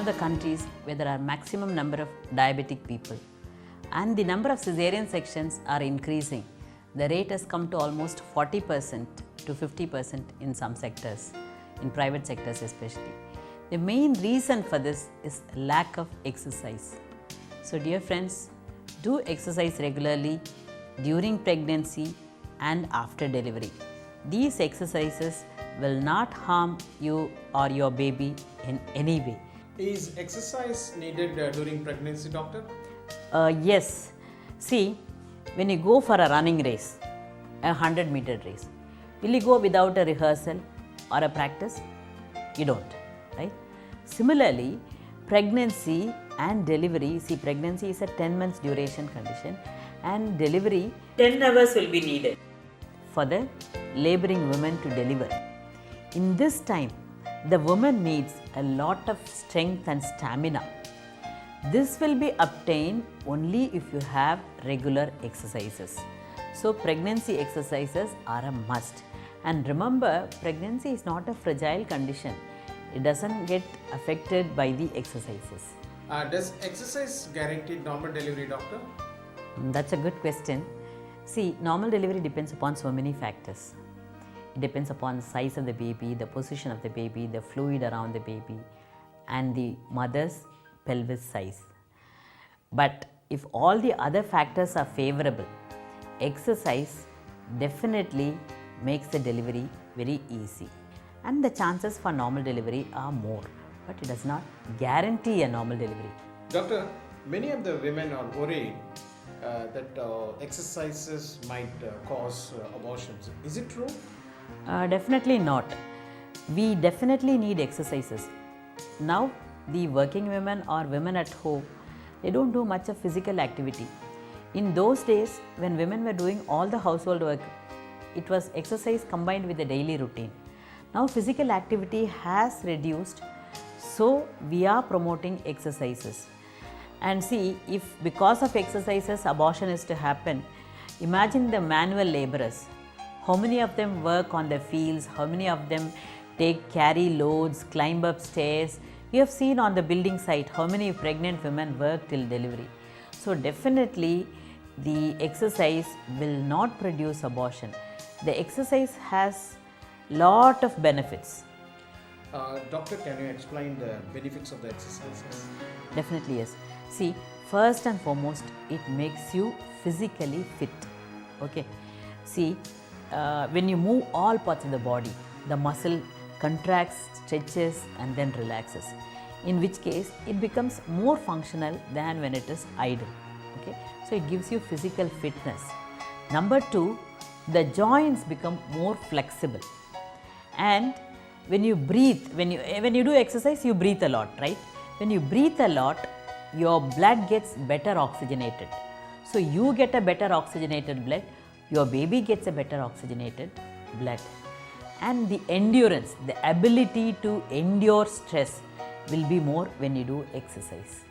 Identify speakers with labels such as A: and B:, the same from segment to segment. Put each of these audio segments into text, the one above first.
A: of the countries where there are maximum number of diabetic people and the number of cesarean sections are increasing. The rate has come to almost 40% to 50% in some sectors, in private sectors especially. The main reason for this is lack of exercise. So dear friends, do exercise regularly during pregnancy and after delivery. These exercises will not harm you or your baby in any way.
B: Is exercise needed during pregnancy, doctor?
A: Yes. See, when you go for a running race, a 100-meter race, will you go without a rehearsal or a practice? You don't, right? Similarly, pregnancy and delivery, see, pregnancy is a 10 months duration condition and delivery 10 hours will be needed for the laboring woman to deliver. In this time, the woman needs a lot of strength and stamina. This will be obtained only if you have regular exercises. So pregnancy exercises are a must. And remember, pregnancy is not a fragile condition. It doesn't get affected by the exercises.
B: Does exercise guarantee normal delivery, doctor?
A: That's a good question. See, normal delivery depends upon so many factors. It depends upon the size of the baby, the position of the baby, the fluid around the baby, and the mother's pelvis size. But if all the other factors are favorable, exercise definitely makes the delivery very easy. And the chances for normal delivery are more, but it does not guarantee a normal delivery.
B: Doctor, many of the women are worried that exercises might cause abortions. Is it true?
A: Definitely not. We definitely need exercises. Now, the working women or women at home, they don't do much of physical activity. In those days, when women were doing all the household work, it was exercise combined with the daily routine. Now, physical activity has reduced, so we are promoting exercises. And see, if because of exercises abortion is to happen, imagine the manual laborers. How many of them work on the fields? How many of them carry loads, climb up stairs? You have seen on the building site how many pregnant women work till delivery. So definitely the exercise will not produce abortion. The exercise has lot of benefits.
B: Doctor, can you explain the benefits of the exercises?
A: Definitely yes. See, first and foremost, it makes you physically fit. Okay. See, when you move all parts of the body, the muscle contracts, stretches and then relaxes, in which case it becomes more functional than when it is idle. Okay? So it gives you physical fitness. Number two, the joints become more flexible. And when you breathe, when you do exercise, you breathe a lot, right? When you breathe a lot, your blood gets better oxygenated. So you get a better oxygenated blood, your baby gets a better oxygenated blood. And the endurance, the ability to endure stress will be more when you do exercise.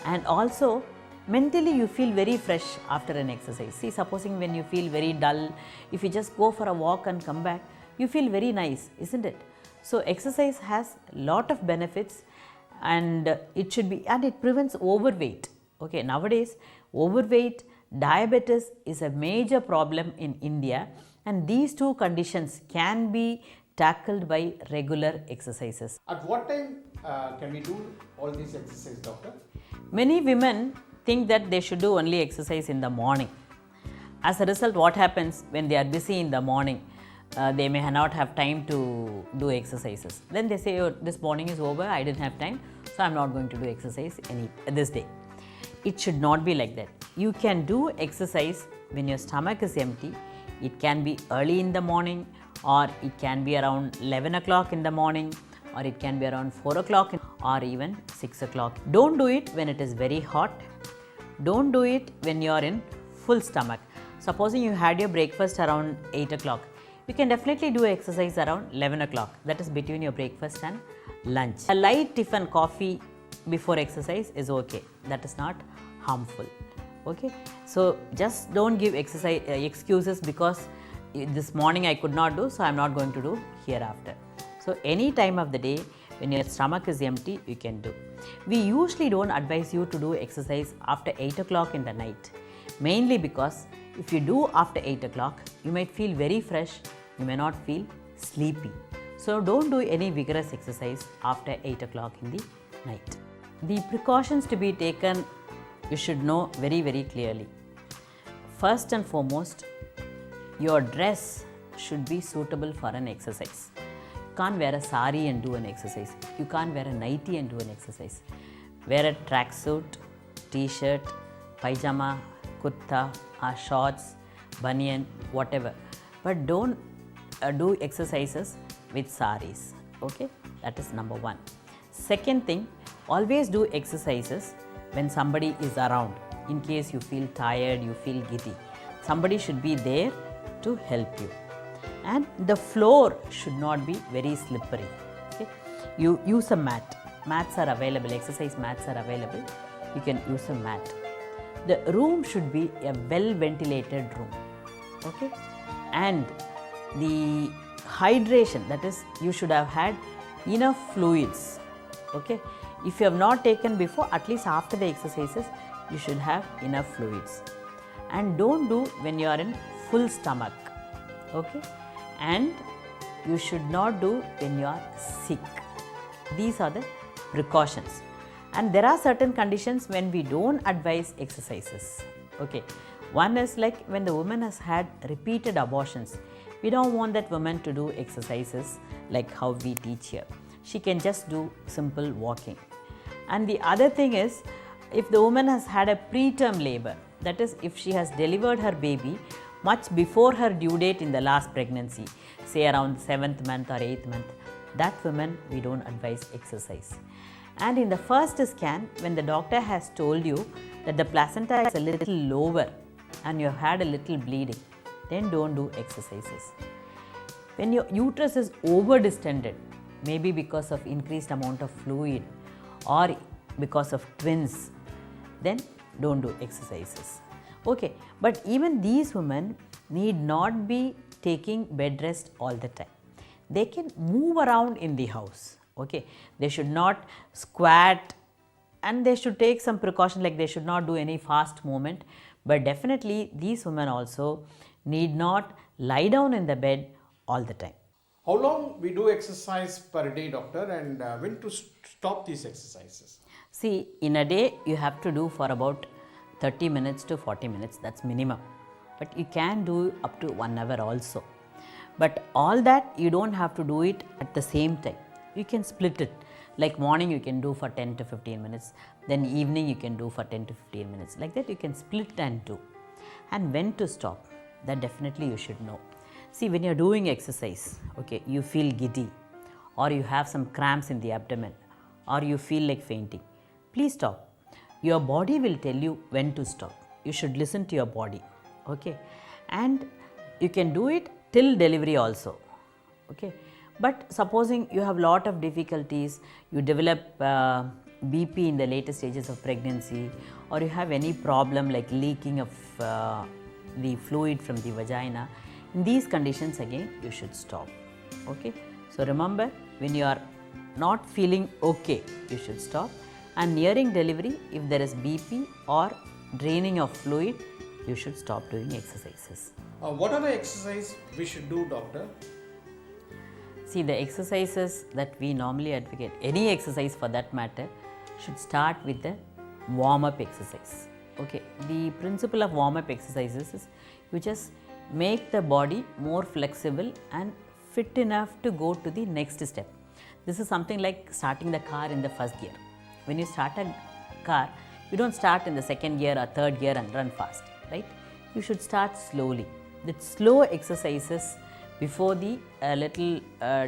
A: And also, mentally you feel very fresh after an exercise. See, supposing when you feel very dull, if you just go for a walk and come back, you feel very nice, isn't it? So exercise has lot of benefits and it prevents overweight. Okay, nowadays overweight, diabetes is a major problem in India, and these two conditions can be tackled by regular exercises.
B: At what time can we do all these exercises, doctor?
A: Many women think that they should do only exercise in the morning. As a result, what happens when they are busy in the morning? They may not have time to do exercises. Then they say, oh, this morning is over, I didn't have time, so I am not going to do exercise this day. It should not be like that. You can do exercise when your stomach is empty. It can be early in the morning, or it can be around 11 o'clock in the morning, or it can be around 4 o'clock or even 6 o'clock. Don't do it when it is very hot. Don't do it when you are in full stomach. Supposing you had your breakfast around 8 o'clock, you can definitely do exercise around 11 o'clock. That is between your breakfast and lunch. A light tiffin coffee before exercise is okay. That is not harmful. Okay, so just don't give exercise excuses because this morning I could not do, so I am not going to do hereafter. So any time of the day, when your stomach is empty, you can do. We usually don't advise you to do exercise after 8 o'clock in the night, mainly because if you do after 8 o'clock, you might feel very fresh, you may not feel sleepy. So don't do any vigorous exercise after 8 o'clock in the night. The precautions to be taken, you should know very, very clearly. First and foremost, your dress should be suitable for an exercise. You can't wear a sari and do an exercise. You can't wear a nightie and do an exercise. Wear a tracksuit, t-shirt, pajama, kurta, shorts, banyan, whatever. But don't do exercises with saris. Okay, that is number one. Second thing, always do exercises when somebody is around. In case you feel tired, you feel giddy, somebody should be there to help you. And the floor should not be very slippery. Okay? You use a mat. Mats are available, exercise mats are available. You can use a mat. The room should be a well ventilated room. Okay? And the hydration, that is, you should have had enough fluids. Okay? If you have not taken before, at least after the exercises, you should have enough fluids. And don't do when you are in full stomach. Okay? And you should not do when you are sick. These are the precautions. And there are certain conditions when we don't advise exercises. Okay. One is like when the woman has had repeated abortions. We don't want that woman to do exercises like how we teach here. She can just do simple walking. And the other thing is, if the woman has had a preterm labor, that is, if she has delivered her baby much before her due date in the last pregnancy, say around 7th month or 8th month, that woman we don't advise exercise. And in the first scan, when the doctor has told you that the placenta is a little lower and you have had a little bleeding, then don't do exercises. When your uterus is over distended, maybe because of increased amount of fluid or because of twins, then don't do exercises. Okay, but even these women need not be taking bed rest all the time. They can move around in the house. Okay, they should not squat, and they should take some precaution, like they should not do any fast movement. But definitely these women also need not lie down in the bed all the time.
B: How long we do exercise per day, doctor, and when to stop these exercises?
A: See, in a day you have to do for about 30 minutes to 40 minutes, that's minimum. But you can do up to 1 hour also. But all that you don't have to do it at the same time. You can split it. Like morning you can do for 10 to 15 minutes, then evening you can do for 10 to 15 minutes. Like that you can split and do. And when to stop, that definitely you should know. See, when you are doing exercise, okay, you feel giddy, or you have some cramps in the abdomen, or you feel like fainting, please stop. Your body will tell you when to stop. You should listen to your body. Okay, and you can do it till delivery also. Okay, but supposing you have lot of difficulties, you develop BP in the later stages of pregnancy, or you have any problem like leaking of the fluid from the vagina, in these conditions again you should stop. Okay, so remember, when you are not feeling okay, you should stop. And nearing delivery, if there is BP or draining of fluid, you should stop doing exercises.
B: What are the exercises we should do, doctor?
A: See, the exercises that we normally advocate, any exercise for that matter, should start with the warm-up exercise. Okay, the principle of warm-up exercises is you just make the body more flexible and fit enough to go to the next step. This is something like starting the car in the first gear. When you start a car, you don't start in the second gear or third gear and run fast, right? You should start slowly. The slow exercises before the little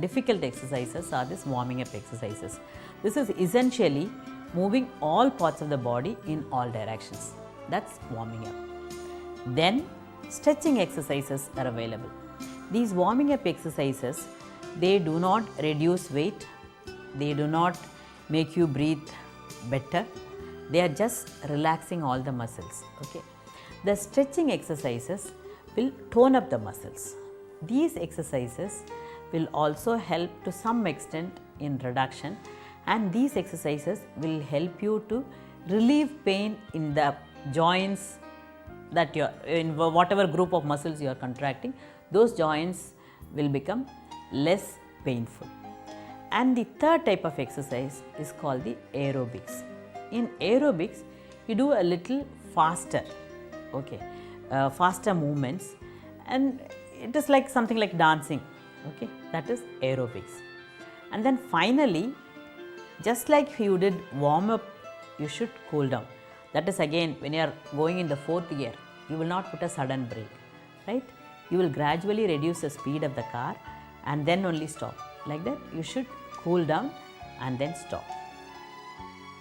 A: difficult exercises are this warming up exercises. This is essentially moving all parts of the body in all directions. That's warming up. Then stretching exercises are available. These warming up exercises, they do not reduce weight, they do not make you breathe better, they are just relaxing all the muscles. Okay, the stretching exercises will tone up the muscles. These exercises will also help to some extent in reduction, and these exercises will help you to relieve pain in the joints that you are in, whatever group of muscles you are contracting, those joints will become less painful. And the third type of exercise is called the aerobics. In aerobics, you do a little faster, okay, faster movements, and it is like something like dancing, okay, that is aerobics. And then finally, just like you did warm up, you should cool down. That is again, when you are going in the fourth gear, you will not put a sudden brake, right? You will gradually reduce the speed of the car and then only stop. Like that, you should cool down and then stop.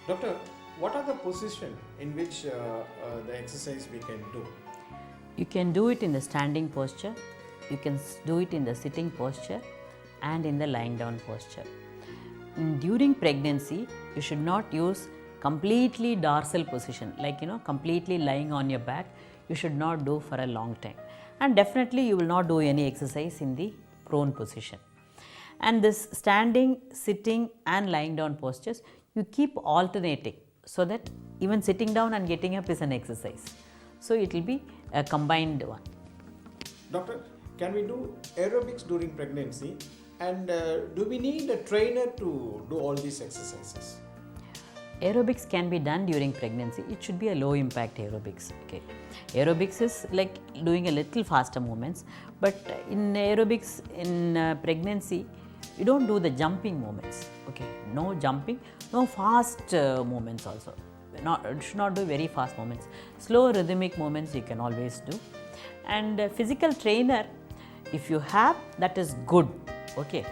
B: Doctor, what are the positions in which the exercise we can do?
A: You can do it in the standing posture, you can do it in the sitting posture and in the lying down posture. During pregnancy, you should not use completely dorsal position, like completely lying on your back. You should not do for a long time, and definitely you will not do any exercise in the prone position. And this standing, sitting and lying down postures, you keep alternating, so that even sitting down and getting up is an exercise. So it will be a combined one.
B: Doctor, can we do aerobics during pregnancy, and do we need a trainer to do all these exercises?
A: Aerobics can be done during pregnancy. It should be a low impact aerobics. Okay, aerobics is like doing a little faster movements, but in aerobics in pregnancy, you don't do the jumping movements. Okay, no jumping, no fast movements also. Should not do very fast movements. Slow rhythmic movements you can always do. And physical trainer, if you have, that is good. Okay,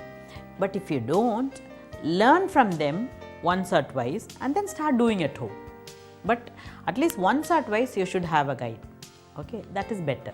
A: but if you don't, learn from them once or twice and then start doing at home. But at least once or twice you should have a guide. Okay, that is better.